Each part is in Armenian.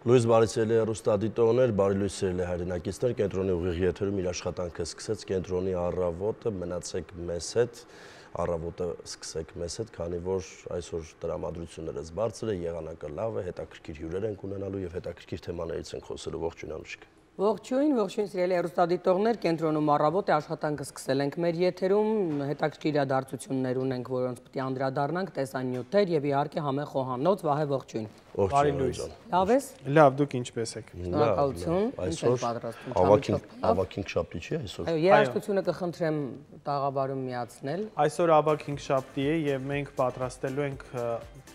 Լույս Բարիսելի հեռուստադիտողներ, բարի լույս սիրելի հայրենակիցներ, կենտրոնի ուղիղ եթերում իր աշխատանքը սկսեց կենտրոնի առավոտը, մնացեք մեզ հետ, առավոտը սկսեք մեզ հետ, քանի որ այսօր տրամադրություններս բարձր է, եղանակը լավ է, հետաքրքիր հյուրեր ենք ունենալու եւ հետաքրքիր թեմաներից ենք խոսելու։ Ողջույն Անուշիկ։ Ողջույն սիրելի հեռուստադիտողներ, կենտրոնում առավոտ է, աշխատանքը սկսել ենք մեր եթերում, հետաքրքիր իրադարձություններ ունենք, որոնց պետք է անդրադառնանք, տեսանյութեր եւ իհարկե համեղ խոհանոց, Վահե ողջույն։ Բարի լույս։ Լավ ես։ Լավ, դուք ինչպես եք։ Շնորհակալություն։ Այսօր ավագ 5-շաբթի չի այսօր։ Երաժշտությունը կխնդրեմ տաղավարում միացնել։ Այսօր ավագ 5-շաբթի է եւ մենք պատրաստելու ենք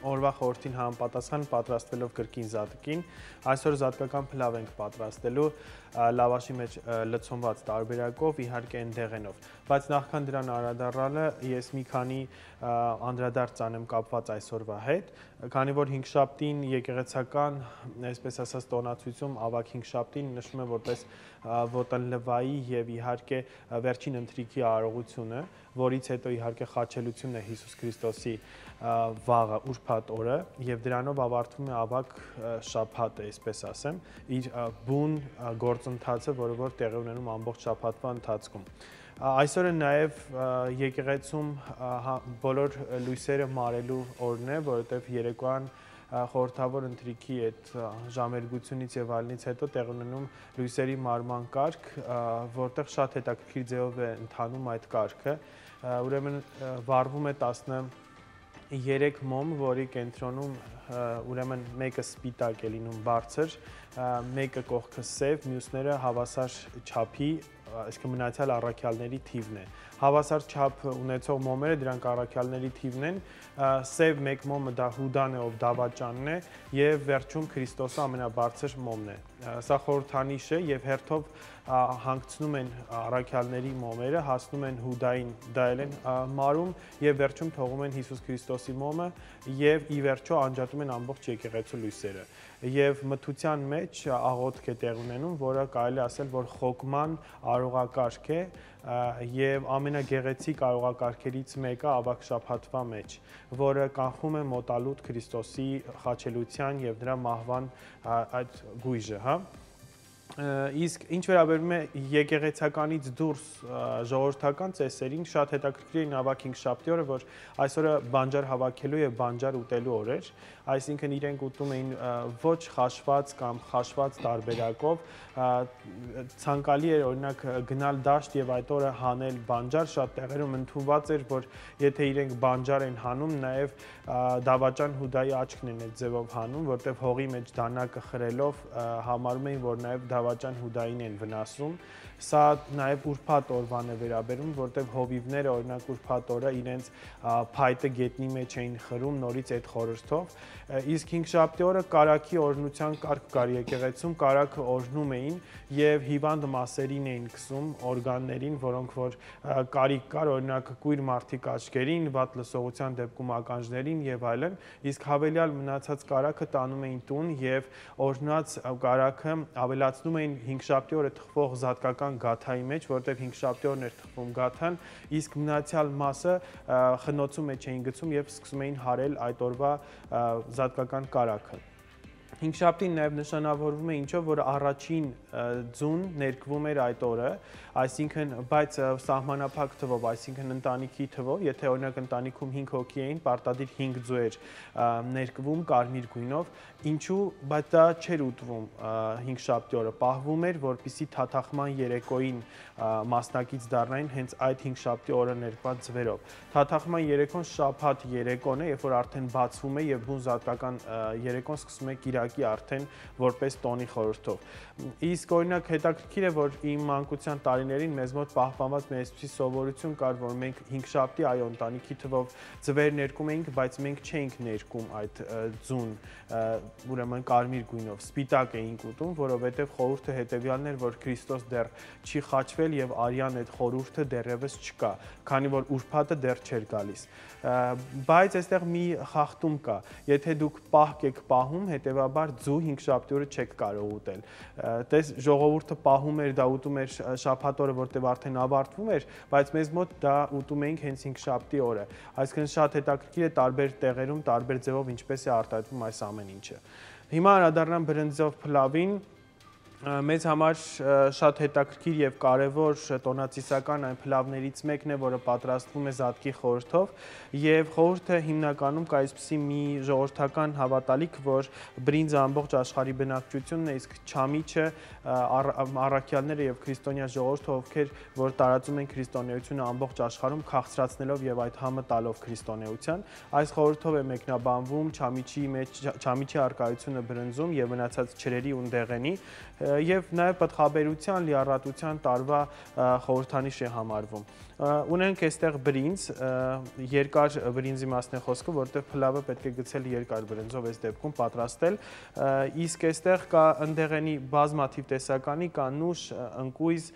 օրվա խորհրդին համապատասխան պատրաստվելով կրկին զատկին։ Այսօր զատկական փլավ ենք պատրաստելու լավաշի մեջ լցոնված տարբերակով, իհարկե այն դեղենով։ Բայց նախքան դրան անդրադառնալը ես մի քանի անդրադարձ անեմ կապված այսօրվա հետ, քանի որ 5-շաբթին եկեղեցական, այսպես ասած, տոնացույցում ավագ 5-շաբթին նշվում է որպես ոտնլվայի եւ իհարկե վերջին ընթրիքի արարողությունը, որից հետո իհարկե խաչելությունն է Հիսուս Քրիստոսի վաղը ուրբաթ օրը եւ դրանով ավարտվում է ավագ շաբաթը, այսպես ասեմ, իր բուն գործընթացը, որը որ տեղի ունենում ամբողջ շաբաթվա ընթացքում։ Այսօրը նաև եկեղեցում բոլոր լույսերը մարելու օրն է, որովհետև երեկոյան խորհրդավոր ընթրիքի այդ ժամերգությունից եւ այլնից հետո տեղ ունենում լույսերի մարման կարգ, որտեղ շատ հետաքրքիր ձևով է ընթանում այդ կարգը, ուրեմն վառվում է 13 մոմ, որի կենտրոնում ուրեմն մեկը սպիտակ է լինում բարձր, մեկը կողքը սև, մյուսները հավասար չափի, այսինքն մնացյալ առաքյալների թիվն է։ Հավասար չափ ունեցող մոմերը դրանք առաքյալների թիվն են, սև մեկ մոմը դա Հուդան է, ով դավաճանն է, եւ վերջում Քրիստոսը ամենաբարձր մոմն է։ Սա խորհրդանիշ է եւ հերթով հանգցնում են առաքյալների մոմերը, հասնում են Հուդային, դա են մարում եւ վերջում թողում են Հիսուս Քրիստոսի մոմը եւ ի վերջո անջատում են ամբողջ եկեղեցու լույսերը։ Եվ մթության մեջ աղոթք է տեղ ունենում, որը կարելի ասել, որ խոկման արողակարգ է եւ ամենագեղեցիկ արողակարգերից մեկը ավագ շաբաթվա մեջ, որը կանխում է մոտալուտ Քրիստոսի խաչելության եւ նրա մահվան այդ գույժը, հա։ Իսկ ինչ վերաբերում է եկեղեցականից դուրս ժողովրդական ծեսերին, շատ հետաքրքիր է ավագ 5-շաբթի օրը, որ այսօրը բանջար հավաքելու եւ բանջար ուտելու օր էր, այսինքն իրենք ուտում էին ոչ խաշված կամ խաշված տարբերակով, ցանկալի էր օրինակ գնալ դաշտ եւ այդ օրը հանել բանջար, շատ տեղերում ընդունված էր, որ եթե իրենք բանջար են հանում, նաեւ դավաճան Հուդայի աչքն են այդ ձևով հանում, որտեղ հողի մեջ դանակը խրելով համարում էին, որ նաեւ դավաճան Հուդային են վնասում։ Սա նաև ուրբաթ օրվան է վերաբերում, որտեղ հովիվները օրինակ ուրբաթ օրը իրենց փայտը գետնի մեջ էին խրում նորից այդ խորհրդով, իսկ 5-շաբթի օրը կարագի օրհնության կարգ կար եկեղեցում, կարագը օրհնում էին եւ հիվանդ մասերին էին քսում օրգաններին, որոնք որ կարիք կար, օրինակ կույր մարդիկ աչքերին, վատ լսողության դեպքում ականջներին եւ այլն, իսկ հավելյալ մնացած կարագը տանում էին տուն եւ օրհնած կարագը ավելացնում էին 5-շաբթի օրը թխվող զատկական գաթայի մեջ, որտեղ 5-շաբթի օրն էր թխվում գաթան, իսկ մնացյալ մասը խնոցու մեջ էին գցում եւ սկսում էին հարել այդ օրվա զատկական կարագը։ 5-շաբթին նաև նշանավորվում է ինչով, որ առաջին ձուն ներկվում էր այդ օրը, այսինքն, բայց սահմանափակ թվով, այսինքն ընտանիքի թվով, եթե օրինակ ընտանիքում 5 հոգի էին, պարտադիր 5 ձու էր ներկվում կարմիր գույնով, ինչու, բայց դա չէր ուտվում 5-շաբթի օրը, պահվում էր, որպեսզի թաթախման երեկոյին մասնակից դառնային հենց այդ 5-շաբթի օրը ներկված ձվերով։ Թաթախման երեկոն շաբաթ երեկոն է, երբ որ արդեն բացվում է եւ բուն զատկական երեկոն սկսում է կիրակի արդեն որպես տոնի խորհրդով։ Իսկ օրինակ հետաքրքիր է, որ իմ մանկության տարիներին մեզ մոտ պահպանված մի այսպիսի սովորություն կար, որ մենք 5-շաբթի այո ընտանիքի թվով ձվեր ներկում էինք, բայց մենք չէինք ներկում այդ ձուն, ուրեմն կարմիր գույնով, սպիտակ էինք ուտում, որովհետև խորհուրդը հետևյալն էր, որ Քրիստոս դեռ չի խաչվել եւ արյան այդ խորհուրդը դեռևս չկա, քանի որ ուրբաթը դեռ չէր գալիս։ Բայց այստեղ մի խախտում կա, եթե դուք պահք եք պահում, հետեւաբար ձու 5-շաբթի օրը չեք կարող ուտել։ Տես ժողովուրդը պահում էր, դա ուտում էր շաբաթ օրը, որտեղ արդեն ավարտվում էր, բայց մեզ մոտ դա ուտում էինք հենց 5-շաբթի օրը։ Այսինքն շատ հետաքրքիր է տարբեր տեղերում, տարբեր ձևով ինչպես է արտահայտվում այս ամեն ինչը։ Հիմա անդրադառնամ բրինձով փլավին, մեզ համար շատ հետաքրքիր եւ կարեւոր տոնացիսական այն փլավներից մեկն է, որը պատրաստվում է զատկի խորհրդով եւ խորհուրդը հիմնականում կա այսպիսի մի ժողովրդական հավատալիք, որ բրինձը ամբողջ աշխարհի բնակչությունն է, իսկ չամիչը առաքյալները եւ քրիստոնյա ժողովուրդը, ովքեր որ տարածում են քրիստոնեությունը ամբողջ աշխարհում, քաղցրացնելով եւ այդ համը տալով քրիստոնեության, այս խորհրդով է մեկնաբանվում չամիչի արկայությունը բրինձում եւ մնացած ջրերի ու դեղենի եւ նաեւ պատխաբերության, լիառատության տարվա խորհրդանիշ է համարվում։ Ունենք այստեղ բրինձ, երկար բրինձի մասն է խոսքը, որտեղ փլավը պետք է գցել երկար բրինձով այս դեպքում պատրաստել, իսկ այստեղ կա ընդեղենի բազմաթիվ տեսականի, կա նուշ, ընկույզ,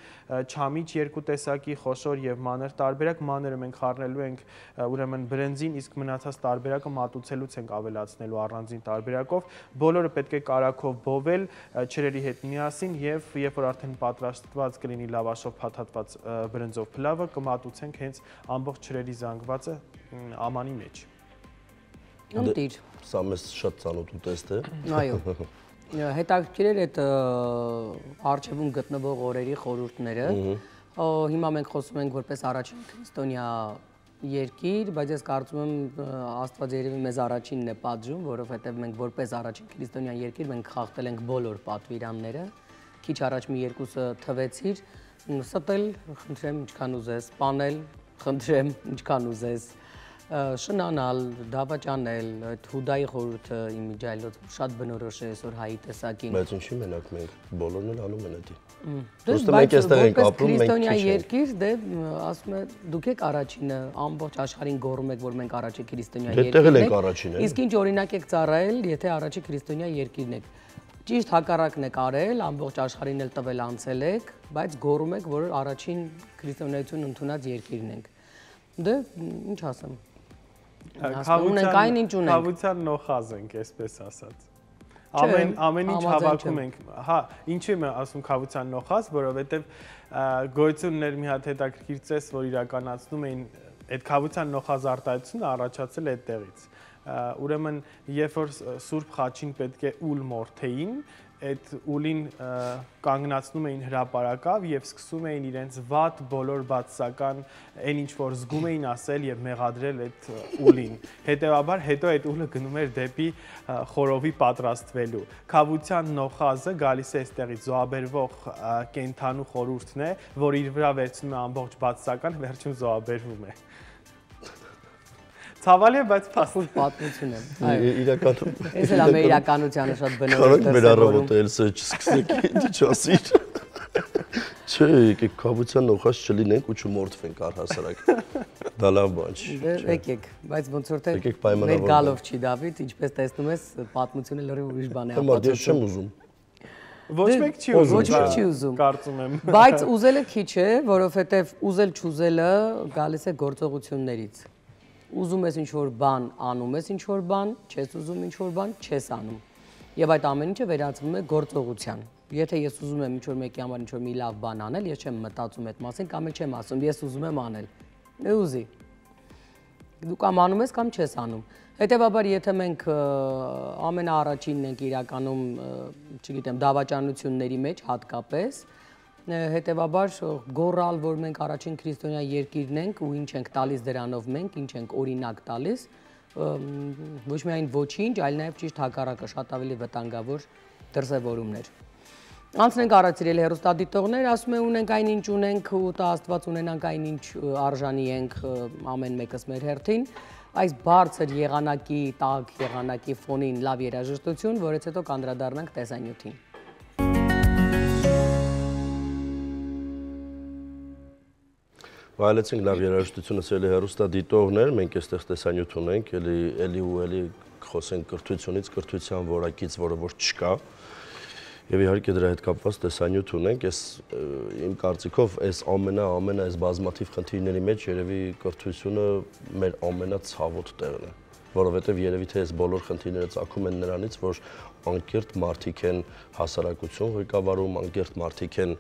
չամիչ երկու տեսակի, խոշոր եւ մանր տարբերակ, մանրը մենք խառնելու ենք ուրեմն բրինձին, իսկ մնացած տարբերակը մատուցելուց ենք ավելացնելու առանձին տարբերակով, բոլորը պետք է կարագով բովել, ջրերի հետ միասին եւ երբ որ արդեն պատրաստված կլինի լավաշով փաթաթված բրինձով փլավը կմատուցենք հենց ամբողջ ջրերի զանգվածը ամանի մեջ։ Ընտիր։ Սա մեզ շատ ծանոթ ուտեստ է։ Այո։ Հետաքրքիր էր այդ արխիվում գտնվող օրերի խորհուրդները։ Հիմա մենք խոսում ենք որպես առաջին քրիստոնյա երկիր, բայց ես կարծում եմ Աստված երևի մեզ առաջինն է պատժում, որովհետև մենք որպես առաջին քրիստոնյա երկիր մենք խախտել ենք բոլոր պատվիրանները։ Քիչ առաջ մի երկուսը թվեցիր, ստել, խնդրեմ, ինչքան ուզես, սպանել, խնդրեմ, ինչքան ուզես, շնանալ, դավաճանել, այդ Հուդայի խորհուրդը իմիջայլոց շատ բնորոշ է այսօր հայի տեսակին։ Բայց ինչի մենակ մենք, բոլորն էլ անում են դա։ Դուք մենք այստեղ ենք ապրում, մենք քրիստոնյա երկիր, դե ասում է դուք եք առաջինը, ամբողջ աշխարհին գոռում եք, որ մենք առաջի քրիստոնյա երկիրն ենք։ Իսկ ինչ օրինակ եք ծառայել, եթե առաջի քրիստոնյա երկիրն եք։ Ճիշտ հակառակն եք արել, ամբողջ աշխարհին էլ տվել անցել եք, բայց գոռում եք, որ առաջին քրիստոնեություն ընդունած երկիրն ենք։ Դե ինչ ասեմ։ Խավության նոխազ ենք, այսպես ասած։ Ամեն ինչ հավաքում ենք։ Հա, ինչու եմ ասում խավության նոխազ, որովհետև գոյություն ուներ մի հատ հետաքրքիր ծես, որ իրականացնում էին այդ խավության նոխազ արտահայտությունը առաջացել է այդտեղից։ Ուրեմն, երբ որ Սուրբ Խաչին պետք է ուլ մորթեին, այդ ուլին կանգնացնում էին հրապարակավ եւ սկսում էին իրենց վատ բոլոր բացասական այն ինչ որ զգում էին ասել եւ մեղադրել այդ ուլին։ Հետեւաբար հետո այդ ուլը գնում էր դեպի խորովի պատրաստվելու։ Խավության նոխազը գալիս է այստեղից զոհաբերվող կենթանու խորհուրդն է, որ իր վրա վերցնում է ամբողջ բացասական, վերջում զոհաբերվում է։ Ցավալի է, բայց փաստորեն պատմություն է։ Այո։ Իրականում։ Ես էլ ամեն իրականությանը շատ բնորոշ եմ։ Մեր առավոտը էլ սա չսկսեք, ինչ ասիր։ Չէ, եկեք խավության նոխազ չլինենք ու չմորթվենք առհասարակ։ Դա լավ բան չի։ Եկեք, բայց ոնց որ թե մեր գալով չի Դավիթ, ինչպես տեսնում ես, պատմությունը լրիվ ուրիշ բան է ապացուցում։ Ես չեմ ուզում։ Ոչ մեկ չի ուզում։ Ոչ մեկ չի ուզում։ Կարծում եմ։ Բայց ուզելը քիչ է, որովհետև ուզել չուզելը գալիս է գործողություններից։ Ուզում ես ինչ-որ բան, անում ես ինչ-որ բան, չես ուզում ինչ-որ բան, չես անում։ Եվ այդ ամեն ինչը վերածվում է գործողության։ Եթե ես ուզում եմ ինչ-որ մեկի համար ինչ-որ մի լավ բան անել, ես չեմ մտածում այդ մասին կամ էլ չեմ ասում, ես ուզում եմ անել։ Ուզի։ Դու կամ անում ես կամ չես անում։ Հետևաբար, եթե մենք ամենաառաջինն ենք իրականում, չգիտեմ, դավաճանությունների մեջ հատկապես, հետևաբար գոռալ, որ մենք առաջին քրիստոնյա երկիրն ենք ու ինչ ենք տալիս դրանով մենք, ինչ ենք օրինակ տալիս, ոչ միայն ոչինչ, այլ նաև ճիշտ հակառակը, շատ ավելի վտանգավոր դրսևորումներ։ Անցնենք առաջ սիրելի հեռուստադիտողներ, ասում են ունենք այնինչ ունենք ու տա Աստված ունենանք այնինչ արժանի ենք ամեն մեկս մեր հերթին, այս բարձր եղանակի, տաք եղանակի ֆոնին լավ երաժշտություն, որից հետո կանդրադառնանք տեսանյութին։ Վայելեցինք լավ երաժշտությունը սիրելի հեռուստադիտողներ, մենք այստեղ տեսանյութ ունենք, էլի ու էլի խոսենք կրթությունից, կրթության որակից, որը որ չկա։ Եվ իհարկե դրա հետ կապված տեսանյութ ունենք, ես իմ կարծիքով այս այս բազմաթիվ խնդիրների մեջ երևի կրթությունը մեր ամենացավոտ տեղն է, որովհետև երևի թե այս բոլոր խնդիրները ծագում են նրանից, որ անկեղծ մարդիկ են հասարակություն ղեկավարում, անկեղծ մարդիկ են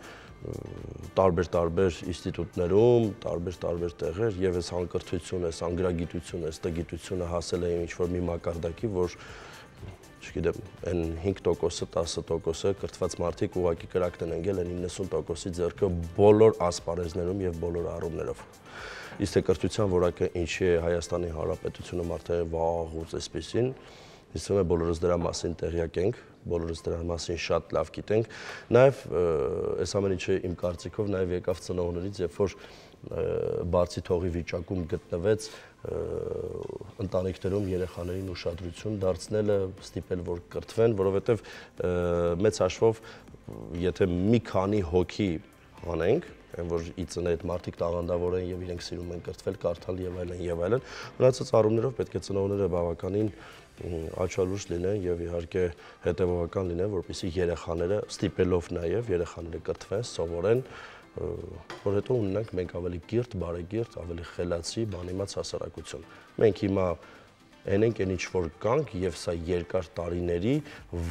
տարբեր ինստիտուտներում, տարբեր տեղեր եւ այս անկրթությունը, այս անգրագիտությունը, այս տգիտությունը հասել է ինչ-որ մի մակարդակի, որ չգիտեմ, այն 5%-ը, 10%-ը կրթված մարդիկ ուղղակի կրակն են ընկել այն 90%-ի ձեռքը բոլոր ասպարեզներում եւ բոլոր առումներով։ Իսկ թե կրթության որակը ինչի է Հայաստանի Հանրապետությունը մարդը վաղուց այսպեսին, իսկ թե բոլորս դրա մասին տեղյակ ենք, բոլորս դրա մասին շատ լավ գիտենք, նաեւ այս ամեն ինչը իմ կարծիքով նաեւ եկավ ծնողներից, երբ որ բարձի թողի վիճակում գտնվեց ընտանիքներում երեխաներին ուշադրություն դարձնելը, ստիպել որ կրթվեն, որովհետև մեծ հաշվով եթե մի քանի հոգի անենք, այն որ ի ծնե այդ մարդիկ տաղանդավոր են եւ իրենք սիրում են կրթվել, կարդալ եւ այլն, մնացած առումներով պետք է ծնողները բավականին աչալուր լինեն եւ իհարկե հետեւողական լինեն, որպեսզի երեխաները ստիպելով նաեւ երեխաները կրթվեն, սովորեն, որ հետո ունենանք մենք ավելի կիրթ, բարեկիրթ, ավելի խելացի, բանիմաց հասարակություն։ Մենք հիմա այն ենք, ինչ որ կանք եւ սա երկար տարիների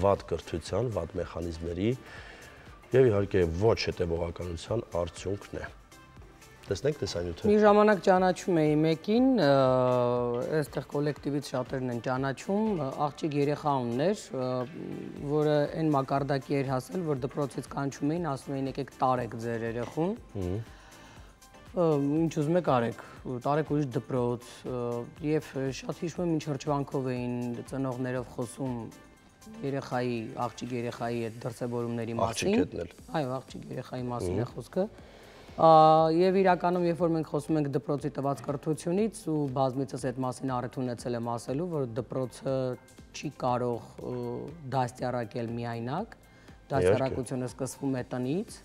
վատ կրթության, վատ մեխանիզմների եւ իհարկե ոչ հետեւողականության արդյունքն է։ Տեսնենք տեսանյութը։ Մի ժամանակ ճանաչում էի մեկին, այստեղ կոլեկտիվից շատերն են ճանաչում, աղջիկ երեխա ուններ, որը այն մակարդակի էր հասել, որ դպրոցից կանչում էին, ասում էին եկեք տարեք ձեր երեխուն։ Ինչ ուզում եք արեք, տարեք ուրիշ դպրոց, եւ շատ հիշում եմ ինչ հրճվանքով էին ծնողներով խոսում երեխայի, աղջիկ երեխայի այդ դրսևորումների մասին։ Այո, աղջիկ երեխայի մասին է խոսքը։ Եվ իրականում, երբ որ մենք խոսում ենք դպրոցի տված կրթությունից ու բազմիցս այդ մասին առիթ ունեցել եմ ասելու, որ դպրոցը չի կարող դաստիարակել միայնակ, դաստիարակությունը սկսվում է տնից,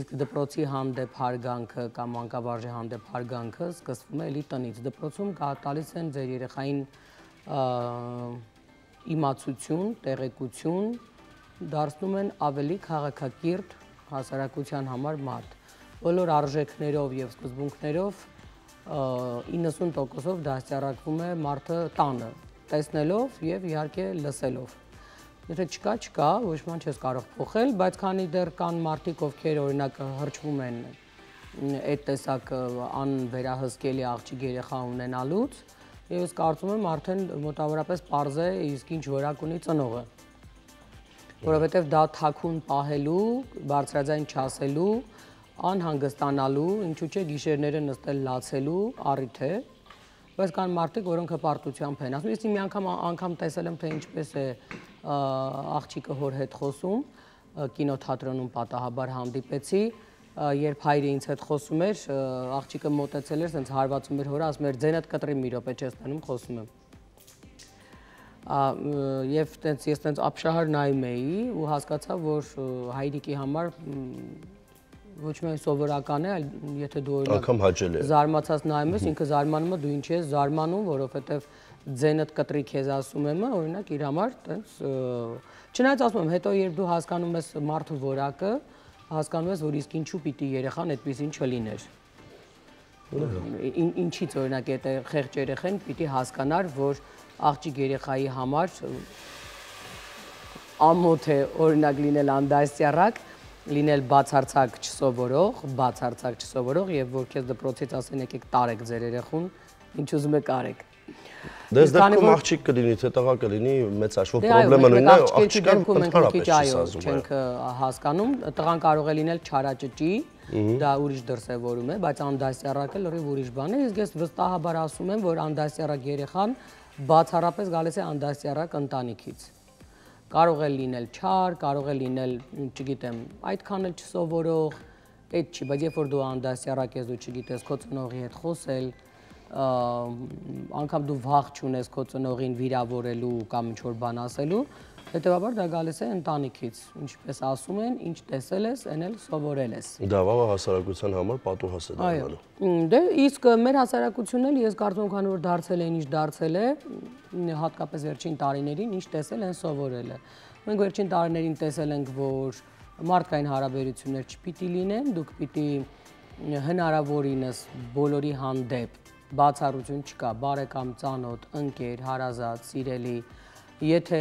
իսկ դպրոցի հանդեպ հարգանքը կամ մանկավարժի հանդեպ հարգանքը սկսվում է էլի տնից։ Դպրոցում տալիս են ձեր երեխային իմացություն, տեղեկություն, դարձնում են ավելի քաղաքակիրթ հասարակության համար մարդ։ Բոլոր արժեքներով եւ սկզբունքներով 90%-ով դաստիարակվում է մարդը տանը, տեսնելով եւ իհարկե լսելով։ Եթե չկա, ոչ ման չես կարող փոխել, բայց քանի դեռ կան մարդիկ, ովքեր օրինակ հրճվում են այդ տեսակ անվերահսկելի աղջիկ երեխա ունենալուց, եւ ես կարծում եմ արդեն մոտավորապես պարզ է իսկ ինչ որակ ունի ծնողը։ Որովհետեւ դա թաքուն պահելու, բարձրաձայն չասելու, անհանգստանալու, ինչու՞ չէ գիշերները նստել լացելու առիթ է, բայց կան մարդիկ, որոնք հպարտությամբ են ասում, ես մի անգամ տեսել եմ, թե ինչպես է աղջիկը հոր հետ խոսում, կինոթատրոնում պատահաբար հանդիպեցի, երբ հայրը ինձ հետ խոսում էր, աղջիկը մոտեցել էր, սենց հարվածում էր հորը, ասում էր ձենդ կտրի մի րոպե չես տանում, խոսում եմ։ Եվ ես տենց ապշահար նայում էի ու հասկացա, որ հայրիկի համար ոչ միայն սովորական է, այլ եթե դու օրինակ զարմացած նայում ես, ինքը զարմանում է, դու ինչի ես զարմանում, որովհետև ձենդ կտրի քեզ ասում եմ, օրինակ իր համար տենց չնայած ասում եմ, հետո երբ դու հասկանում ես մարդու որակը, հասկանում ես, որ իսկ ինչու պիտի երեխան այդպեսին չլիներ։ Ինչից օրինակ այդ խեղճ երեխան պիտի հասկանար, որ աղջիկ երեխայի համար ամոթ է օրինակ լինել անդաստիարակ, լինել բացարձակ չսովորող եւ որ քեզ դպրոցից ասեն եկեք տարեք ձեր երեխուն, ինչ ուզում եք արեք։ Դες դեպքում աղջիկ կլինի, թե տղա կլինի, մեծ հաշվով պրոբլեմը նույնն է, աղջիկան ընդհանրապես չենք հասկանում, տղան կարող է լինել չարաճճի, դա ուրիշ դրսևորում է, բայց անդաստիարակը լրիվ ուրիշ բան է, իսկ ես վստահաբար ասում եմ, որ անդաստիարակ երեխան բացառապես գալիս է անդաստիարակ ընտանիքից։ Կարող է լինել չար, կարող է լինել, չգիտեմ, այդքան էլ չսովորող, այդ չի, բայց երբ որ դու անդաստիարակ ես, դու չգիտես քո ծնողի հետ խոսել, անգամ դու վախ չունես քո ծնողին վիրավորելու կամ ինչ-որ բան ասելու, հետևաբար դա գալիս է ընտանիքից, ինչպես ասում են, ինչ տեսել ես, այն էլ սովորել ես։ Դա վաղ հասարակության համար պատուհաս է դառնալու։ Դե իսկ մեր հասարակությունն էլ ես կարծում եմ, քանի որ դարձել է ինչ դարձել է, հատկապես վերջին տարիներին ինչ տեսել են սովորել է։ Մենք վերջին տարիներին տեսել ենք, որ մարդկային հարաբերություններ չպիտի լինեն, դուք պիտի հնարավորինս բոլորի հանդեպ բացառություն չկա, բարեկամ, ծանոթ, ընկեր, հարազատ, սիրելի, եթե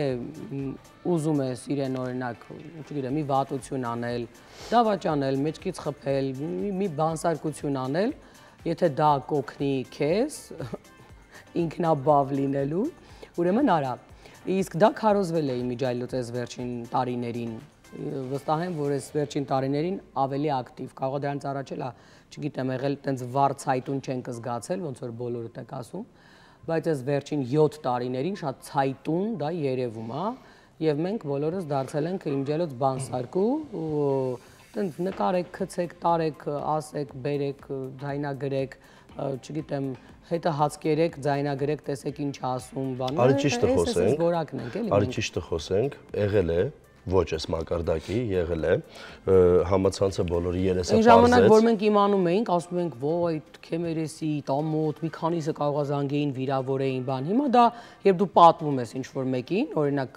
ուզում ես իրեն օրինակ, չգիտեմ, մի վատություն անել, դավաճանել, մեջքից խփել, մի բանսարկություն անել, եթե դա կօգնի քեզ ինքնաբավ լինելու, ուրեմն արա։ Իսկ դա քարոզվել է իմիջիայլոց այս վերջին տարիներին, վստահ եմ, որ այս վերջին տարիներին ավելի ակտիվ, կարող է դրանից առաջ էլ, չգիտեմ, եղել տենց վառ ցայտուն չենք զգացել, ոնց որ բոլորդ եք ասում, բայց այս վերջին 7 տարիներին շատ ցայտուն դա երևում է, եւ մենք բոլորս դարձել ենք իմիջիայլոց բանսարկու, տենց նկարեք, գցեք, տարեք, ասեք, բերեք, ձայնագրեք, չգիտեմ, հետը հացկերեք, ձայնագրեք, տեսեք ինչ ասում, բաներ։ Արի ճիշտը խոսենք։ Որակն ենք, էլի։ Արի ճիշտը խոսենք, եղել է, ոչ այս մակարդակի, եղել է, համացանցը բոլորի երեսը պարզեց։ Այն ժամանակ, որ մենք իմանում էինք, ասում ենք, ոյ, քեմերեսի, տամոտ, մի քանիսը կարող է զանգեին, վիրավորեին, բան։ Հիմա դա, երբ դու պատմում ես ինչ-որ մեկին, օրինակ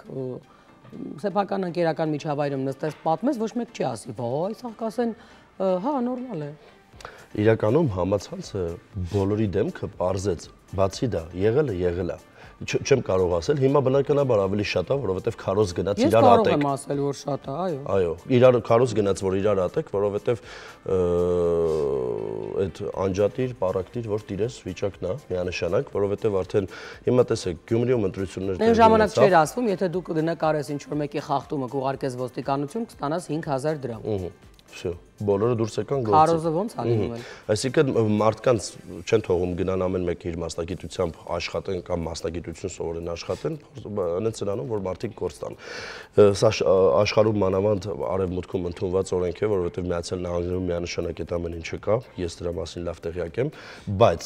սեփական ընկերական միջավայրում նստես պատմես, ոչ մեկ չի ասի, ոյ, սա կասեն, հա, նորմալ է։ Իրականում համացանցը բոլորի դեմքը պարզեց, բացի դա, եղել է։ Չեմ կարող ասել, հիմա բնականաբար ավելի շատ է, որովհետև քարոզ գնաց իրար ատեք։ Ես կարող եմ ասել, որ շատ է, այո։ Այո, իրար քարոզ գնաց, որ իրար ատեք, որովհետև այդ անջատիր, պարակտիր, որ տիրես վիճակն է, միանշանակ, որովհետև արդեն հիմա տեսեք, Գյումրիում ընտրություններ Այն ժամանակ չէր ասվում, եթե դու կնկարես ինչ-որ մեկի խախտումը, կուղարկես ոստիկանություն, կստանաս 5000 դրամ։ Всё, բոլորը դուրս եկան գործը։ Քարոզը ոնց է լինում։ Այսինքն մարդկանց չեն թողում գնան ամեն մեկը իր մասնագիտությամբ աշխատեն կամ մասնագիտություն սովորեն աշխատեն, այնց նրանում որ մարդիկ գործ տան։ Սա աշխարհում մանավանդ արևմուտքում ընդունված օրենք է, որովհետև Միացյալ Նահանգներում միանշանակ այդ ամեն ինչը կա, ես դրա մասին լավ տեղյակ եմ, բայց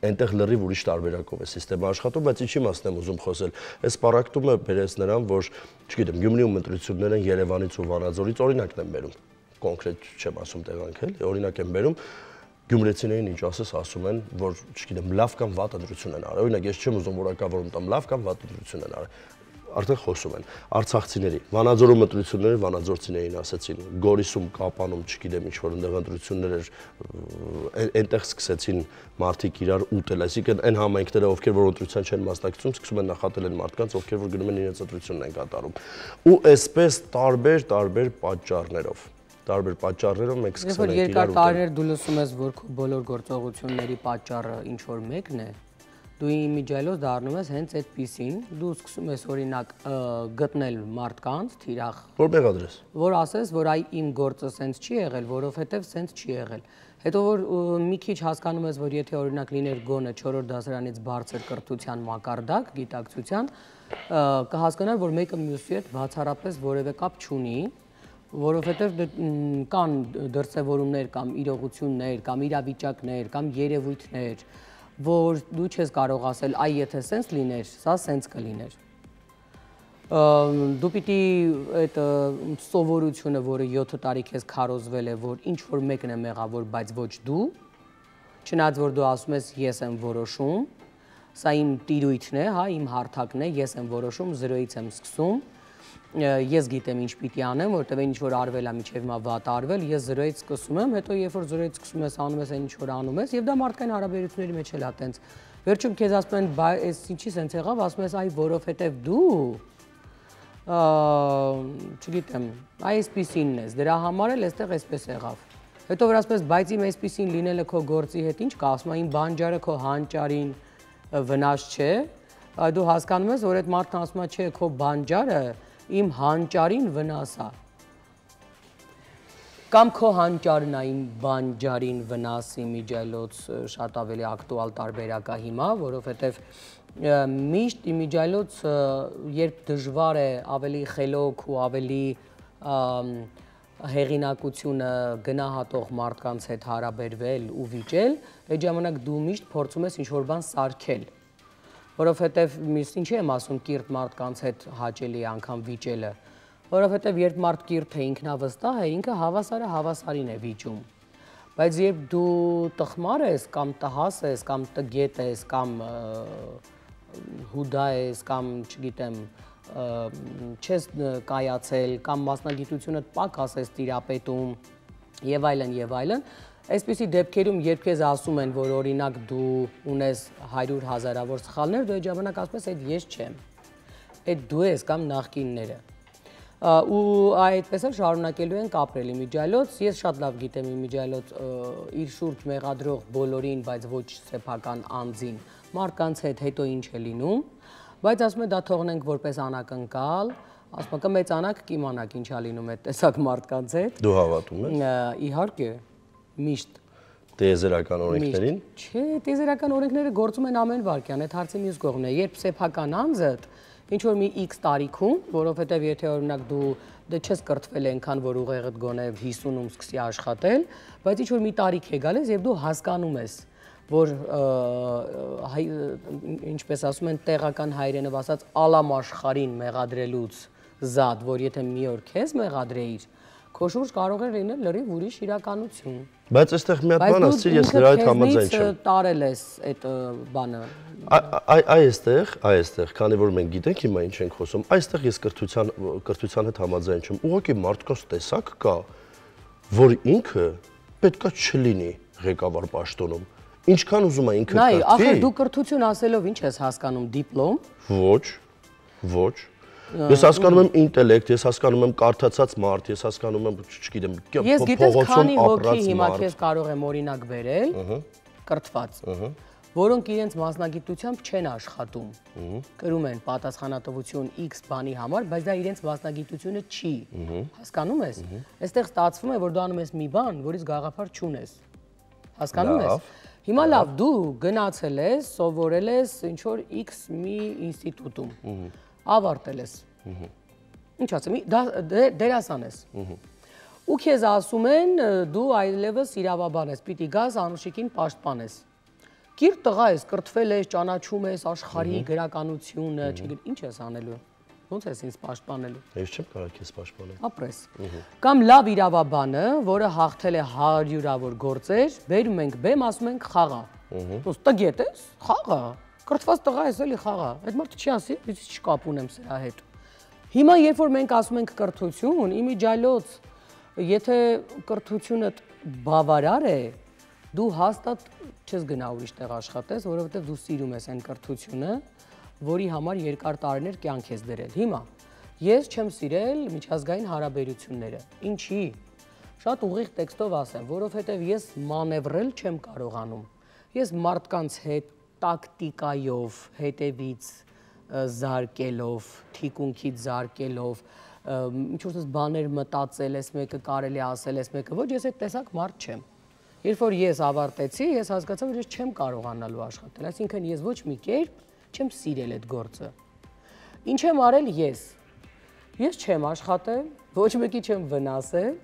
այնտեղ լրիվ ուրիշ տարբերակով է համակարգը աշխատում, բայց ինչի մասն եմ ուզում խոսել։ Այս պարակտումը բերեց նրան, որ, չգիտեմ, Գյումրիում ընտրություններ են Երևանից ու Վանաձորից օրինակն եմ բերում։ Կոնկրետ չեմ ասում տեղանք էլ, օրինակ եմ բերում, գյումրեցիներին ինչ ասես ասում են, որ, չգիտեմ, լավ կամ վատ ընտրություն են արել։ Օրինակ ես չեմ ուզում որակավորում տամ լավ կամ վատ ընտրություն են արել։ Արդեն խոսում են արցախցիների, Վանաձորում ընտրությունները վանաձորցիներին ասեցին, Գորիսում, Կապանում, չգիտեմ ինչ որ այնտեղ ընտրություններ էր, այնտեղ սկսեցին մարդիկ իրար ուտել, այսինքն այն համայնքները, ովքեր որ ընտրության չեն մասնակցում, սկսում են նախատել են մարդկանց, ովքեր որ գնում են իրենց ընտրությունն են կատարում։ Ու այսպես տարբեր պատճառներով մենք սկսել ենք իրար ուտել։ Երկար տարիներ դու լսում ես, որ քո բոլոր գործողությունների պատճառը ինչ որ մեկն է, դու իմիջիայլոց դառնում ես հենց այդպիսին, դու սկսում ես օրինակ գտնել մարդկանց թիրախ, որ մեղադրես, որ ասես, որ այ իմ գործը սենց չի եղել, որովհետև սենց չի եղել։ Հետո որ մի քիչ հասկանում ես, որ եթե օրինակ լիներ գոնը 4-րդ դասարանից բարձր կրթության մակարդակ, գիտակցության, կհասկանար, որ մեկը մյուսի հետ բացառապես որևէ կապ չունի, որովհետև կան դրսևորումներ կամ իրողություններ կամ իրավիճակներ կամ երևույթներ, որ դու չես կարող ասել, այ եթե սենց լիներ, սա սենց կլիներ։ Դու պիտի այդ սովորությունը, որը 7 տարի քեզ քարոզվել է, որ ինչ որ մեկն է մեղավոր, բայց ոչ դու, չնայած որ դու ասում ես ես եմ որոշում, սա իմ տիրույթն է, հա, իմ հարթակն է, ես եմ որոշում, 0-ից եմ սկսում, ես գիտեմ ինչ պիտի անեմ, որտեղ ինչ որ արվել է, միջև հիմա վատ արվել, ես 0-ից սկսում եմ, հետո երբ որ 0-ից սկսում ես անում ես այն ինչ որ անում ես, եւ դա մարդկային հարաբերությունների մեջ էլ է տենց։ Վերջում քեզ ասում են, այս ինչի սենց եղավ, ասում ես, այ որովհետեւ դու չգիտեմ, այսպիսինն ես, դրա համար էլ այստեղ այսպես եղավ։ Հետո որ ասում ես, բայց իմ այսպիսին լինելը քո գործի հետ ինչ կա, ասում եմ, իմ բանջարը քո հանճարին վնաս չէ, դու հասկանում ես, որ այդ մարդն ասում է, չէ, քո բանջարը իմ հանճարին վնաս է։ Կամ քո հանճարն է իմ բանջարին վնասի իմիջիայլոց շատ ավելի ակտուալ տարբերակ է հիմա, որովհետև միշտ իմիջիայլոց երբ դժվար է ավելի խելոք ու ավելի հեղինակությունը գնահատող մարդկանց հետ հարաբերվել ու վիճել, այդ ժամանակ դու միշտ փորձում ես ինչ-որ բան սարքել, որովհետև ինչի եմ ասում կիրթ մարդկանց հետ հաճելի անգամ վիճելը, որովհետև երբ մարդ կիրթ է ինքնավստահ է, ինքը հավասարը հավասարին է վիճում, բայց երբ դու տխմար ես կամ տհաս ես կամ տգետ ես կամ հուդա ես կամ չգիտեմ չես կայացել կամ մասնագիտությունը պակաս ես տիրապետում եւ այլն, այսպիսի դեպքերում երբ քեզ ասում են, որ օրինակ դու ունես 100 հազարավոր սխալներ, դու այդ ժամանակ ասում ես, այդ ես չեմ, այդ դու ես կամ նախկինները։ Ու այդպես էլ շարունակելու ենք ապրել իմիջիայլոց, ես շատ լավ գիտեմ իմիջիայլոց իր շուրջ մեղադրող բոլորին, բայց ոչ սեփական անձին, մարդկանց հետ հետո ինչ է լինում, Բայց ասում են դա թողնենք որպես անակնկալ, ասում են կմեծանաք կիմանաք ինչա լինում այդ տեսակ մարդկանց հետ։ Դու հավատում ես։ Իհարկե, միշտ Տիեզերական օրենքներին։ Չէ, տիեզերական օրենքները գործում են ամեն վարքյան, այդ հարցի մյուս կողմն է։ Երբ սեփական անձդ ինչ որ մի X տարիքում, որովհետև եթե օրինակ դու դե չես կրթվել այնքան, որ ուղեղդ գոնե 50-ում սկսի աշխատել, բայց ինչ որ մի տարիք է գալիս եւ դու հասկանում ես, որ ինչպես ասում են տեղական հայրենով ասած ալամաշխարին մեղադրելուց զատ, որ եթե մի օր քեզ մեղադրեիր, քո շուրջ կարող է լինել լրիվ ուրիշ իրականություն։ Բայց այստեղ մի հատ բան ասցիր, ես նրա հետ համաձայն չեմ։ Տարել ես այդ բանը։ Այստեղ, քանի որ մենք գիտենք հիմա ինչ ենք խոսում, այստեղ ես կրթության հետ համաձայն չեմ։ Ուղղակի մարդկանց տեսակ կա, որ ինքը պետքա չլինի ղեկավար պաշտոնում։ Ինչքան ուզում է ինքը կրթվի։ Նայ, ախր դու կրթություն ասելով ինչ ես հասկանում, դիպլոմ։ Ոչ։ Ես հասկանում եմ ինտելեկտ, ես հասկանում եմ կարդացած մարդ, ես հասկանում եմ, չգիտեմ, ես գիտես քանի հոգի հիմա քեզ կարող եմ օրինակ բերել, կրթված, որոնք իրենց մասնագիտությամբ չեն աշխատում, կրում են պատասխանատվություն X բանի համար, բայց դա իրենց մասնագիտությունը չի, հասկանում ես։ Այստեղ ստացվում է, որ դու անում ես մի բան, որից գաղափար չունես, հասկանում ես։ Հիմա լավ, դու գնացել ես, սովորել ես ինչ-որ X մի ինստիտուտում, ավարտել ես, ինչ ասեմ, դերասան ես, ու քեզ ասում են, դու այլևս իրավաբան ես, պիտի գաս Անուշիկին պաշտպանես, կիրթ տղա ես, կրթվել ես, ճանաչում ես աշխարհի գրականությունը, ինչ ես անելու, ոնց ես ինձ պաշտպանելու։ Ես չեմ կարող քեզ պաշտպանել։ Ապրես։ Կամ լավ իրավաբանը, որը հաղթել է հարյուրավոր գործեր, բերում ենք բեմ, ասում ենք խաղա։ Ոնց տգետ ես, խաղա։ Կրթված տղա ես էլի խաղա։ Այդ մարդը չի ասի, ես չկապ ունեմ սրա հետ։ Հիմա երբ որ մենք ասում ենք կրթություն, իմիջիայլոց, եթե կրթությունը բավարար է, դու հաստատ չես գնա ուրիշ տեղ աշխատես, որովհետև դու սիրում ես այն կրթությունը, որի համար երկար տարիներ կյանք ես դրել։ Հիմա ես չեմ սիրել միջազգային հարաբերությունները։ Ինչի՞։ Շատ ուղիղ տեքստով ասեմ, որովհետև ես մանևրել չեմ կարողանում։ Ես մարդկանց հետ տակտիկայով, հետևից զարկելով, թիկունքից զարկելով, ինչ-որ բաներ մտածել ես մեկը, կարելի ասել ես մեկը, ոչ, ես այդ տեսակ մարդ չեմ։ Երբ որ ես ավարտեցի, ես հասկացա, որ ես չեմ կարողանալու աշխատել, այսինքն ես ոչ մի կերպ չեմ սիրել այդ գործը։ Ինչ եմ արել ես։ Ես չեմ աշխատել, ոչ մեկի չեմ վնասել,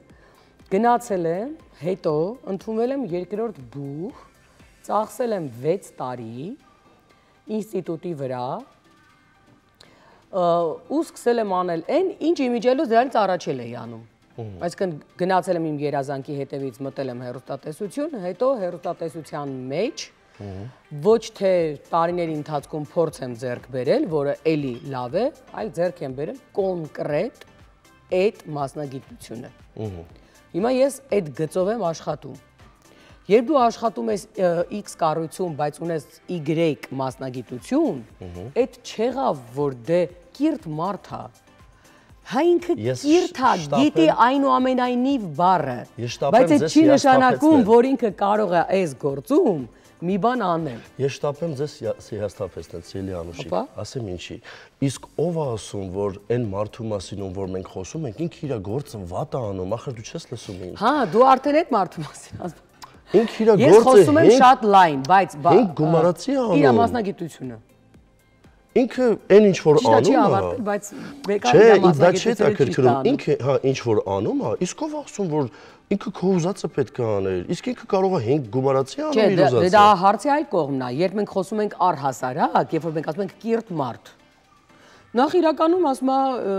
գնացել եմ, հետո ընդունվել եմ երկրորդ բուխ, ծախսել եմ 6 տարի ինստիտուտի վրա ու սկսել եմ անել այն, ինչ իմիջիայլոց դրանից առաջ էի անում։ Այսինքն գնացել եմ իմ երազանքի հետևից, մտել եմ հեռուստատեսություն, հետո հեռուստատեսության մեջ ոչ թե տարիների ընթացքում փորձ եմ ձեռք բերել, որը էլի լավ է, այլ ձեռք եմ բերել կոնկրետ այդ մասնագիտությունը։ Հիմա ես այդ գծով եմ աշխատում։ Երբ դու աշխատում ես X կառույցում, բայց ունես Y մասնագիտություն, այդ չեղավ, որ դե կիրթ մարդ է։ Հա ինքը կիրթ է, գիտի այնուամենայնիվ բառը, բայց այդ չի նշանակում, որ ինքը կարող է այս գործում մի բան անել։ Ես շտապեմ ձեզ հիասթափեցնել, Սիլի Անուշիկ, ասեմ ինչի։ Իսկ ով է ասում, որ այն մարդու մասին, որ մենք խոսում ենք, ինքը իր գործը վատ է անում, ախր դու չես լսում ինձ։ Հա, դու արդեն այդ մարդու մասին ասում։ Ինքը իր գործը ես խոսում եմ շատ լայն, բայց ինքը գումարացի է անում։ Իր մասնագիտությունը։ Ինքը այն ինչ որ անում է, բայց բեկարի մասնագիտությունը ինքը հա ինչ որ անում է, իսկ ով ասում որ ինքը քո ուզածը պետք է աներ, իսկ ինքը կարող է 5 գումարացի անել իր ուզածը։ Չէ, դա հարցի այլ կողմն է, երբ մենք խոսում ենք առհասարակ, երբ որ մենք ասում ենք կիրթ մարդ։ Նախ իրականում ասում է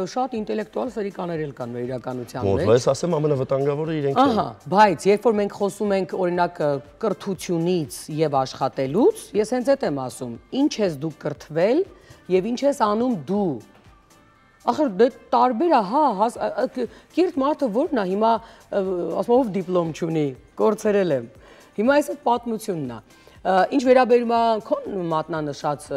շատ ինտելեկտուալ սրիկաներ էլ կան մեր իրականության մեջ։ Ոնց ասեմ ամենավտանգավորը իրենք են։ Ահա, բայց երբ որ մենք խոսում ենք օրինակ կրթությունից եւ աշխատելուց, ես հենց այդ եմ ասում, ինչ ես դու կրթվել եւ ինչ ես անում դու։ Ախր դե տարբեր է, հա, կիրթ մարդը ո՞րն է, հիմա ասում ով դիպլոմ չունի, կորցրել եմ։ Հիմա այս պատմությունն է։ Ինչ վերաբերում է քո մատնանշած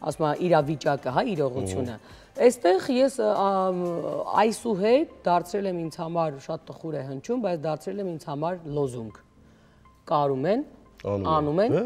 ասում իրավիճակը, հա, իրողությունը։ Այստեղ ես այսուհետ դարձրել եմ ինձ համար շատ տխուր է հնչում, բայց դարձրել եմ ինձ համար լոզունգ։ Կարում են, անում են,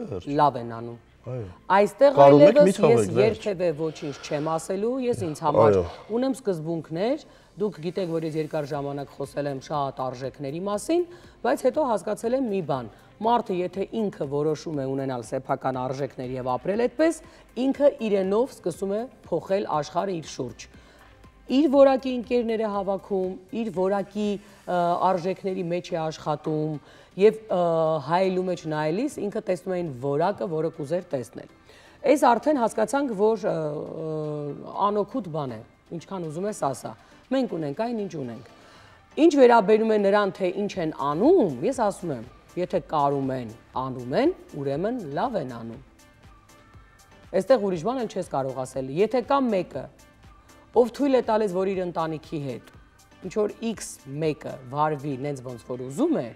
լավ են անում։ Այստեղ այլևս ես երբևէ ոչինչ չեմ ասելու, ես ինձ համար ունեմ սկզբունքներ, դուք գիտեք, որ ես երկար ժամանակ խոսել եմ շատ արժեքների մասին, բայց հետո հասկացել եմ մի բան. մարդը եթե ինքը որոշում է ունենալ սեփական արժեքներ եւ ապրել այդպես, ինքը իրենով սկսում է փոխել աշխարհը իր շուրջ։ Իր որակի ընկերները հավաքում, իր որակի արժեքների մեջ է աշխատում եւ հայելու մեջ նայելիս ինքը տեսնում է այն որակը, որը կուզեր տեսնել։ Այս արդեն հասկացանք, որ անօգուտ բան է, ինչքան ուզում ես ասա։ Մենք ունենք այն, ինչ ունենք։ Ինչ վերաբերում է նրան, թե ինչ են անում, ես ասում եմ, եթե կարում են, անում են, ուրեմն լավ են անում։ Այստեղ ուրիշ բան էլ չես կարող ասել։ Եթե կա մեկը, ով թույլ է տալիս, որ իր ընտանիքի հետ ինչ որ X մեկը վարվի նենց ոնց որ ուզում է,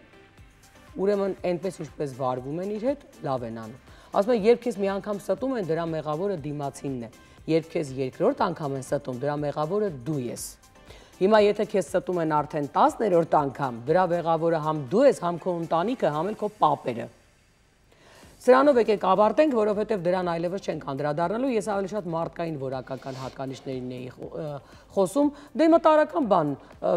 ուրեմն այնպես ինչպես վարվում են իր հետ, լավ են անում։ Ասում են, երբ քեզ մի անգամ ստում են, դրա մեղավորը դիմացինն է։ Երբ քեզ երկրորդ անգամ են ստում, դրա մեղավորը դու ես։ Հիմա եթե քեզ ստում են արդեն 10-րդ անգամ, դրա մեղավորը համ դու ես, համ քո ընտանիքը, համ էլ քո պապերը։ Սրանով եկեք ավարտենք, որովհետև դրան այլևս չենք անդրադառնալու, ես ավելի շատ մարդկային որակական հատկանիշներին էի խոսում, դե մտարական բան,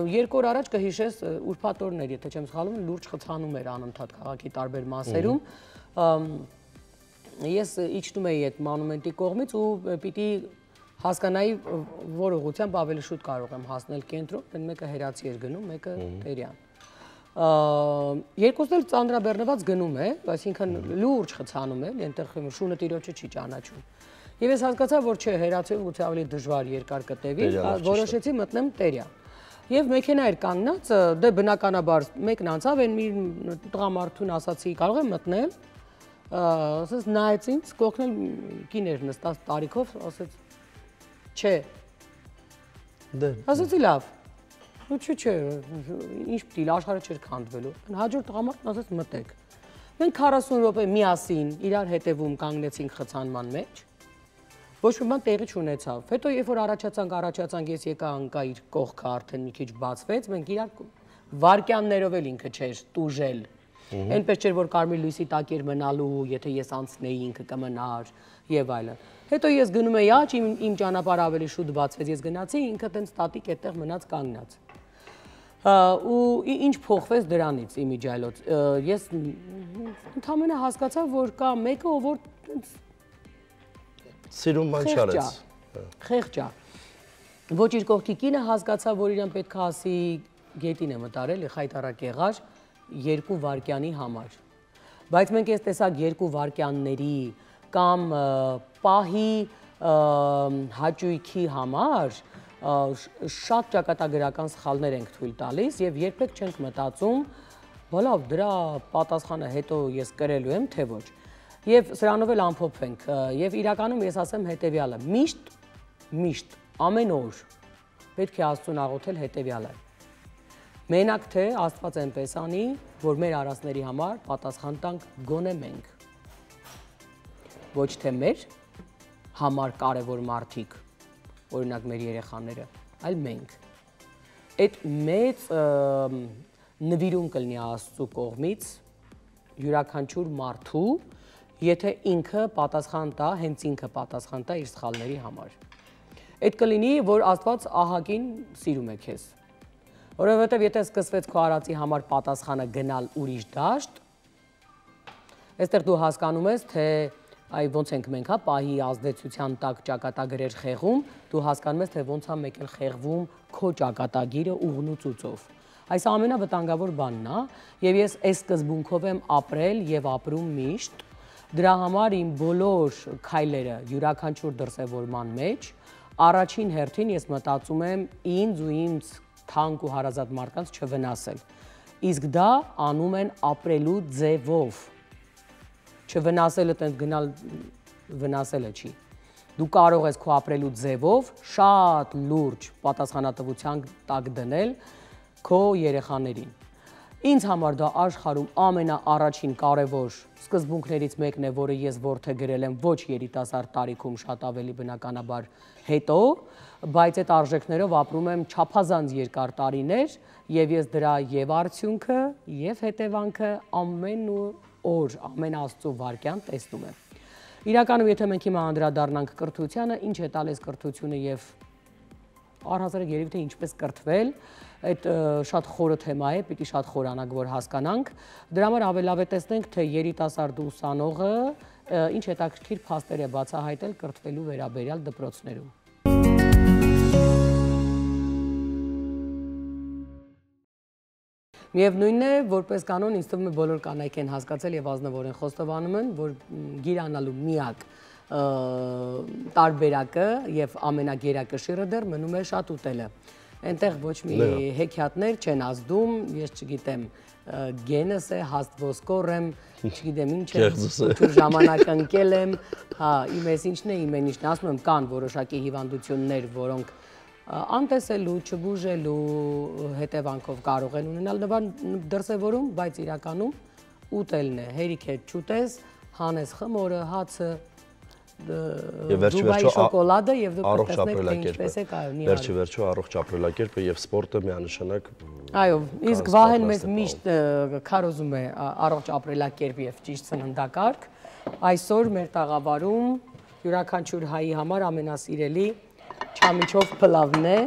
2 օր առաջ կհիշես ուրբաթ օրներ, եթե չեմ սխալվում, լուրջ խցանում էր անընդհատ քաղաքի տարբեր մասերում, ես իջնում էի այդ մանումենտի կողմից ու պիտի հասկանայի, որ ուղղությամբ ավելի շուտ կարող եմ հասնել կենտրոն, մեկը հերացի էր գնում, մեկը Տերյան։ Երկուսն էլ ծանրաբեռնված գնում է, այսինքն լուրջ խցանում է, այնտեղ շունը տիրոջը չի ճանաչում։ Եվ ես հասկացա, որ չէ, հերացիով գուցե ավելի դժվար երկար կտևի, որոշեցի մտնեմ Տերյան։ Եվ մեքենա էր կանգնած, դե բնականաբար մեկն անցավ, այն մի տղամարդուն ասացի, կարող եմ մտնել, ասես նայեց ինձ, կողքնել կին էր նստած տարիքով, ասեց չէ։ Ասեցի լավ։ Չէ, ինչ պիտի, աշխարհը չէր քանդվելու։ Հաջորդ տղամարդն ասեց մտեք։ Մենք 40 րոպե միասին իրար հետևում կանգնեցինք խցանման մեջ։ Ոչ մի բան տեղի չունեցավ։ Հետո երբ որ առաջացանք, ես եկա անկա իր կողքը արդեն մի քիչ բացվեց, մենք իրար վարքյաններով էլ ինքը չէր տուժել։ Այնպես չէր, որ կարմիր լույսի տակ էր մնալու, եթե ես անցնեի ինքը կմնար եւ այլն։ Հետո ես գնում էի աջ, իմ ճանապարհը ավելի շուտ բացվեց, ես գնացի, ինքը տենց ստատիկ այդտեղ մնաց կանգնած։ Ու ինչ փոխվեց դրանից իմիջիայլոց։ Ես ընդհանրապես հասկացա, որ կա մեկը, ով որ սիրուն բան չարեց։ Խեղճ է։ Ոչ իր կողքի կինը հասկացա, որ իրան պետք է ասի գետին է մտարել, խայտարակ եղար 2 վայրկյանի համար։ Բայց մենք այս տեսակ 2 վայրկյանների կամ պահի հաճույքի համար շատ ճակատագրական սխալներ ենք թույլ տալիս եւ երբեք չենք մտածում, բալավ դրա պատասխանը հետո ես կրելու եմ թե ոչ։ Եվ սրանով էլ ամփոփենք եւ իրականում ես ասեմ հետեւյալը. միշտ ամեն օր պետք է Աստծուն աղոթել հետեւյալը. մենակ թե Աստված այնպես անի, որ մեր արածների համար պատասխան տանք գոնե մենք։ Ոչ թե մեր համար կարևոր մարդիկ, օրինակ մեր երեխաները, այլ մենք։ Այդ մեծ նվիրում կլինի Աստծու կողմից յուրաքանչյուր մարդու, եթե ինքը պատասխան տա, հենց ինքը պատասխան տա իր սխալների համար։ Այդ կլինի, որ Աստված ահագին սիրում է քեզ։ Որովհետև եթե սկսվեց քո արածի համար պատասխանը գնալ ուրիշ դաշտ, այստեղ դու հասկանում ես, թե այ ոնց ենք մենք, հա, պահի ազդեցության տակ ճակատագրեր խեղում, դու հասկանում ես, թե ոնց է մեկ էլ խեղվում քո ճակատագիրը ուղնուծուծով։ Այս ամենավտանգավոր բանն է, եւ ես այս սկզբունքով եմ ապրել եւ ապրում միշտ։ Դրա համար իմ բոլոր քայլերը յուրաքանչյուր դրսևորման մեջ առաջին հերթին ես մտածում եմ ինձ ու ինձ թանկ ու հարազատ մարդկանց չվնասել։ Իսկ դա անում են ապրելու ձևով։ Չվնասելը տենց գնալ վնասելը չի։ Դու կարող ես քո ապրելու ձևով շատ լուրջ պատասխանատվության տակ դնել քո երեխաներին։ Ինձ համար դա աշխարհում ամենաառաջին կարևոր սկզբունքներից մեկն է, որը ես որդեգրել եմ ոչ երիտասարդ տարիքում, շատ ավելի բնականաբար հետո, բայց այդ արժեքներով ապրում եմ չափազանց երկար տարիներ եւ ես դրա եւ արդյունքը եւ հետևանքը ամեն օր, ամեն Աստծո վարքյան տեսնում եմ։ Իրականում եթե մենք հիմա անդրադառնանք կրթությանը, ինչ է տալիս կրթությունը եւ առհասարակ երևի թե ինչպես կրթվել, այդ շատ խորը թեմա է, պիտի շատ խորանանք, որ հասկանանք։ Դրա համար ավելի լավ է տեսնենք, թե երիտասարդ ուսանողը ինչ հետաքրքիր փաստեր է բացահայտել կրթվելու վերաբերյալ դպրոցներում։ Միևնույնն է, որպես կանոն ինձ թվում է բոլոր կանայք են հասկացել եւ ազնվորեն խոստովանում են, որ գիրանալու միակ տարբերակը եւ ամենագերակշիռը դեռ մնում է շատ ուտելը։ Այնտեղ ոչ մի հեքիաթներ չեն ազդում, ես չգիտեմ, գենս է, հաստ ոսկոր եմ, չգիտեմ ինչ եմ, ուր ժամանակ ընկել եմ, հա, իմ ես ինչն է, իմ են ինչն է, ասում եմ, կան որոշակի հիվանդություններ, որոնք անտեսելու, չբուժելու հետևանքով կարող են ունենալ դրսևորում, բայց իրականում ուտելն է, հերիք է չուտես, հանես խմորը, հացը, Դուբայի շոկոլադը եւ դուք կտեսնեք թե ինչպես է կարելի։ Վերջի-վերջո առողջ ապրելակերպը եւ սպորտը միանշանակ։ Այո, իսկ Վահեն մեզ միշտ քարոզում է առողջ ապրելակերպ եւ ճիշտ սննդակարգ։ Այսօր մեր տաղավարում յուրաքանչյուր հայի համար ամենասիրելի չամիչով փլավն է,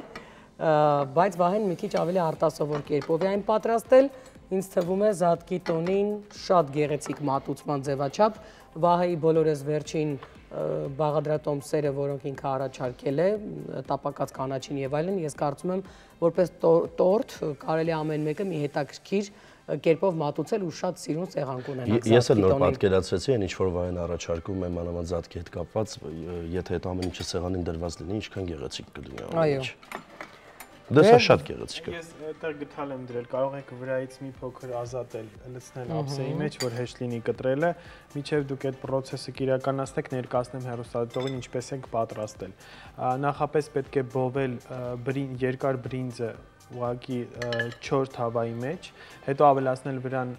բայց Վահեն մի քիչ ավելի արտասովոր կերպով է այն պատրաստել։ Ինձ թվում է Զատկի տոնին շատ գեղեցիկ մատուցման ձևաչափ։ Վահեի բոլորս վերջին բաղադրատոմսերը, որոնք ինքը առաջարկել է, տապակած կանաչին եւ այլն, ես կարծում եմ, որպես տորտ կարելի է ամեն մեկը մի հետաքրքիր կերպով մատուցել ու շատ սիրուն սեղանք ունենալ։ Ես էլ նոր պատկերացրեցի, այն ինչ որ Վահեն առաջարկում է մանավանդ Զատկի հետ կապված, եթե այդ ամեն ինչը սեղանին դրված լինի, ինչքան գեղեցիկ կլինի։ Այո։ Դա շատ գեղեցիկ է։ Ես այդտեղ գտալ եմ դրել, կարող եք վրայից մի փոքր ազատել, լցնել ափսեի մեջ, որ հեշտ լինի կտրելը, միջև դուք այդ process-ը կիրականացնեք, ներկայացնեմ հեռուստադիտողին ինչպես ենք պատրաստել։ Նախապես պետք է բովել երկար բրինձը ուղղակի 4 թավայի մեջ, հետո ավելացնել վրան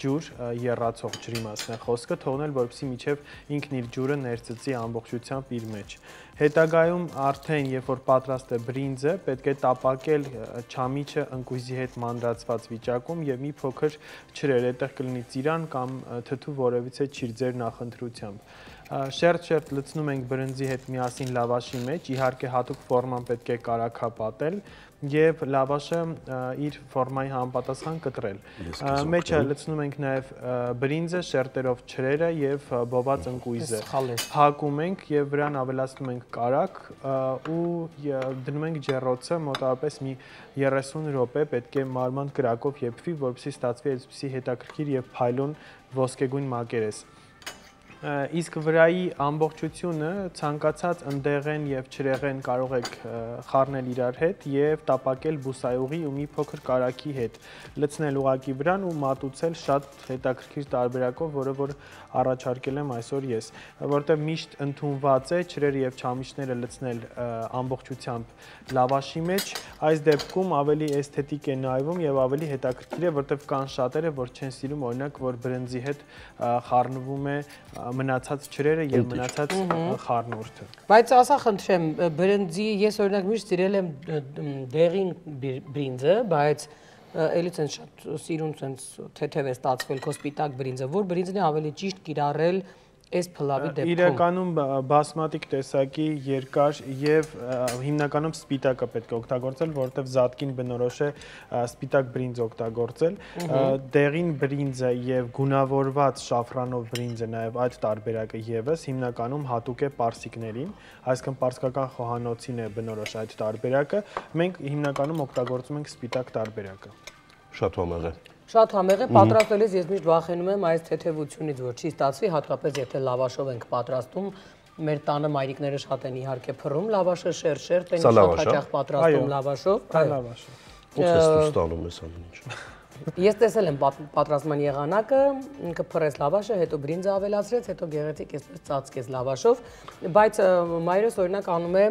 ջուր, եռացող ջրի մասն է խոսքը, թողնել, որպեսզի միջև ինքն իր ջուրը ներծծի ամբողջությամբ իր մեջ։ Հետագայում արդեն, երբ որ պատրաստ է բրինձը, պետք է տապակել չամիչը ընկույզի հետ մանրացված վիճակում եւ մի փոքր ջրեր, այդտեղ կլինի ծիրան կամ թթու որևիցե ջիր ձեր նախընտրությամբ։ Շերտ լցնում ենք բրինձի հետ միասին լավաշի մեջ, իհարկե հատուկ ֆորման պետք է կարագապատել եւ լավաշը իր ֆորմայի համապատասխան կտրել։ Մեջը լցնում ենք նաեւ բրինձը, շերտերով ջրերը եւ բոված ընկույզը։ Փակում ենք եւ վրան ավելացնում ենք կարագ ու դնում ենք ջեռոցը մոտավորապես մի 30 րոպե պետք է մարմանդ կրակով եփվի, որպեսզի ստացվի այսպիսի հետաքրքիր եւ փայլուն ոսկեգույն մակերես։ Իսկ վրայի ամբողջությունը ցանկացած ընդեղեն եւ ջրեղեն կարող եք խառնել իրար հետ եւ տապակել բուսայուղի ու մի փոքր կարագի հետ, լցնել ուղակի վրան ու մատուցել շատ հետաքրքիր տարբերակով, որը որ առաջարկել եմ այսօր ես, որտեղ միշտ ընդունված է ջրերը եւ չամիչները լցնել ամբողջությամբ լավաշի մեջ, այս դեպքում ավելի էսթետիկ է նայվում եւ ավելի հետաքրքիր է, որտեղ կան շատերը, որ չեն սիրում օրինակ, որ բրինձի հետ խառնվում է մնացած ջրերը եւ մնացած խառնուրդը։ Բայց ասա խնդրեմ, բրինձի ես օրինակ միշտ սիրել եմ դեղին բրինձը, բայց էլի ցենց շատ սիրուն ցենց թեթև է ստացվել քո սպիտակ բրինձը, որ բրինձն է ավելի ճիշտ կիրառել այս փլավի դեպքում։ Իրականում բասմատիկ տեսակի երկար եւ հիմնականում սպիտակը պետք է օգտագործել, որովհետեւ Զատկին բնորոշ է սպիտակ բրինձ օգտագործել։ Դեղին բրինձը եւ գունավորված շաֆրանով բրինձը նաեւ այդ տարբերակը եւս հիմնականում հատուկ է պարսիկներին, այսինքն պարսկական խոհանոցին է բնորոշ այդ տարբերակը։ Մենք հիմնականում օգտագործում ենք սպիտակ տարբերակը։ Շատ համեղ է։ Շատ համեղ է, պատրաստելիս ես միշտ վախենում եմ այս թեթևությունից, որ չի ստացվի, հատկապես եթե լավաշով ենք պատրաստում, մեր տանը մայրիկները շատ են իհարկե փռում լավաշը, շերտ են շատ հաճախ պատրաստում լավաշով։ Այո, լավաշը։ Ո՞նց է ստանում ես ամեն ինչ։ Ես տեսել եմ պատրաստման եղանակը, ինքը փռեց լավաշը, հետո բրինձը ավելացրեց, հետո գեղեցիկ այսպես ծածկեց լավաշով, բայց մայրս օրինակ անում է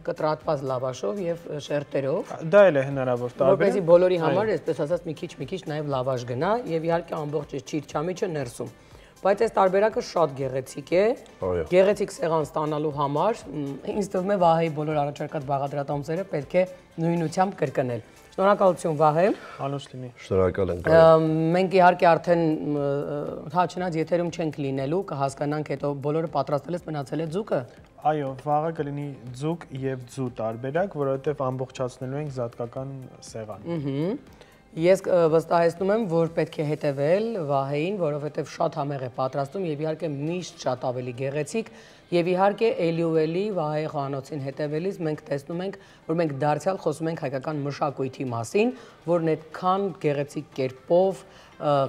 կտրատված լավաշով եւ շերտերով։ Դա էլ է հնարավոր տարբեր։ Որպեսզի բոլորի համար, այսպես ասած, մի քիչ նաև լավաշ գնա եւ իհարկե ամբողջ ճիրջամիջը ներսում։ բայց այս տարբերակը շատ գեղեցիկ է։ Գեղեցիկ սեղան ստանալու համար ինձ թվում է Վահեի բոլոր առաջարկած բաղադրատոմսերը պետք է նույնությամբ կրկնել։ Շնորհակալություն Վահե։ Անուշ լինի։ Շնորհակալ ենք։ Մենք իհարկե արդեն հաճնած եթերում չենք լինելու, կհասկանանք հետո բոլորը պատրաստել ես մնացել է ձուկը։ Այո, վաղը կլինի ձուկ եւ ձու տարբերակ, որովհետեւ ամբողջացնելու ենք զատկական սեղան։ Ես վստահեցնում եմ, որ պետք է հետևել Վահեին, որովհետև շատ համեղ է պատրաստում եւ իհարկե միշտ շատ ավելի գեղեցիկ եւ իհարկե էլի ու էլի Վահեի խոհանոցին հետևելիս մենք տեսնում ենք, որ մենք դարձյալ խոսում ենք հայկական մշակույթի մասին, որն այդքան գեղեցիկ կերպով,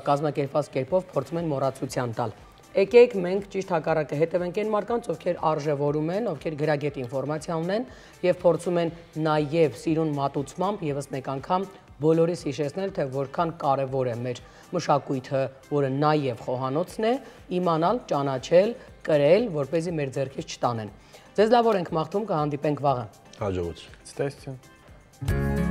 կազմակերպված կերպով փորձում են մոռացության տալ։ Եկեք մենք ճիշտ հակառակը հետևենք այն մարդկանց, ովքեր արժևորում են, ովքեր գրագետ ինֆորմացիա ունեն եւ փորձում են նաեւ սիրուն մատուցմամբ եւս մեկ անգամ բոլորիս հիշեցնել, թե որքան կարևոր է մեր մշակույթը, որը նաեւ խոհանոցն է, իմանալ, ճանաչել, կրել, որպեսզի մեր ձեռքից չտանեն։ Ձեզ լավ օր ենք մաղթում, կհանդիպենք վաղը։ Հաջողություն։ Ցտեսություն։